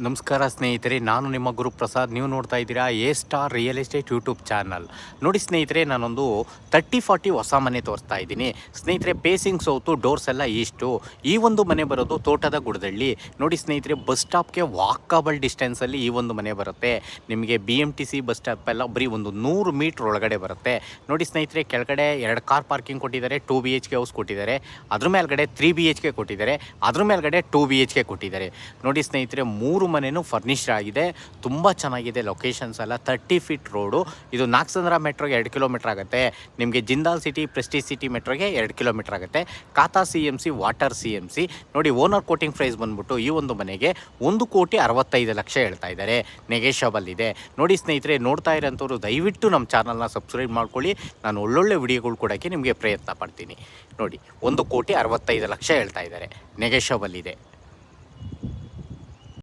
ನಮಸ್ಕಾರ ಸ್ನೇಹಿತರೆ, ನಾನು ನಿಮ್ಮ ಗುರುಪ್ರಸಾದ್. ನೀವು ನೋಡ್ತಾ ಇದ್ದೀರಾ A star real estate YouTube channel. ನೋಡಿ ಸ್ನೇಹಿತರೆ, ನಾನೊಂದು 30-40 ಹೊಸ ಮನೆ ತೋರಿಸ್ತಾ ಇದ್ದೀನಿ ಸ್ನೇಹಿತರೆ. ಪೇಸಿಂಗ್ ಸೌತು, ಡೋರ್ಸ್ ಎಲ್ಲ ಈಸ್ಟು. ಈ ಒಂದು ಮನೆ ಬರೋದು ತೋಟದ ಗುಡದಳ್ಳಿ. ನೋಡಿ ಸ್ನೇಹಿತರೆ, ಬಸ್ ಸ್ಟಾಪ್ಗೆ ವಾಕಬಲ್ ಡಿಸ್ಟೆನ್ಸಲ್ಲಿ ಈ ಒಂದು ಮನೆ ಬರುತ್ತೆ. ನಿಮಗೆ BMTC ಬಸ್ ಸ್ಟಾಪ್ ಎಲ್ಲ ಬರೀ ಒಂದು 100 ಮೀಟ್ರ್ ಒಳಗಡೆ ಬರುತ್ತೆ. ನೋಡಿ ಸ್ನೇಹಿತರೆ, ಕೆಳಗಡೆ 2 ಕಾರ್ ಪಾರ್ಕಿಂಗ್ ಕೊಟ್ಟಿದ್ದಾರೆ, 2 BHK ಹೌಸ್ ಕೊಟ್ಟಿದ್ದಾರೆ. ಅದ್ರ ಮೇಲ್ಗಡೆ 3 BHK ಕೊಟ್ಟಿದ್ದಾರೆ, ಅದ್ರ ಮೇಲ್ಗಡೆ 2 BHK ಕೊಟ್ಟಿದ್ದಾರೆ. ನೋಡಿ ಸ್ನೇಹಿತರೆ, 3 ಮನೆಯೂ ಫರ್ನಿಶ್ಡ್ ಆಗಿದೆ. ತುಂಬ ಚೆನ್ನಾಗಿದೆ. ಲೊಕೇಶನ್ಸ್ ಎಲ್ಲ 30 ಫೀಟ್ ರೋಡು. ಇದು ನಾಗಸಂದ್ರ ಮೆಟ್ರೋಗೆ 2 ಕಿಲೋಮೀಟ್ರ್ ಆಗುತ್ತೆ. ನಿಮಗೆ ಜಿಂದಾಲ್ ಸಿಟಿ, ಪ್ರೆಸ್ಟೀಜ್ ಸಿಟಿ ಮೆಟ್ರೋಗೆ 2 ಕಿಲೋಮೀಟ್ರ್ ಆಗುತ್ತೆ. Khata CMC, water CMC. ನೋಡಿ, ಓನರ್ ಕೋಟಿಂಗ್ ಪ್ರೈಸ್ ಬಂದ್ಬಿಟ್ಟು ಈ ಒಂದು ಮನೆಗೆ 1,65,00,000 ಹೇಳ್ತಾ ಇದ್ದಾರೆ. ನೆಗೆಷಬಲ್ ಇದೆ. ನೋಡಿ ಸ್ನೇಹಿತರೆ, ನೋಡ್ತಾ ಇರೋಂಥವ್ರು ದಯವಿಟ್ಟು ನಮ್ಮ ಚಾನಲ್ನ ಸಬ್ಸ್ಕ್ರೈಬ್ ಮಾಡ್ಕೊಳ್ಳಿ. ನಾನು ಒಳ್ಳೊಳ್ಳೆ ವಿಡಿಯೋಗಳು ಕೊಡೋಕ್ಕೆ ನಿಮಗೆ ಪ್ರಯತ್ನ ಪಡ್ತೀನಿ. ನೋಡಿ, 1,65,00,000 ಹೇಳ್ತಾ ಇದ್ದಾರೆ. ನೆಗೆಷಬಲ್ ಇದೆ.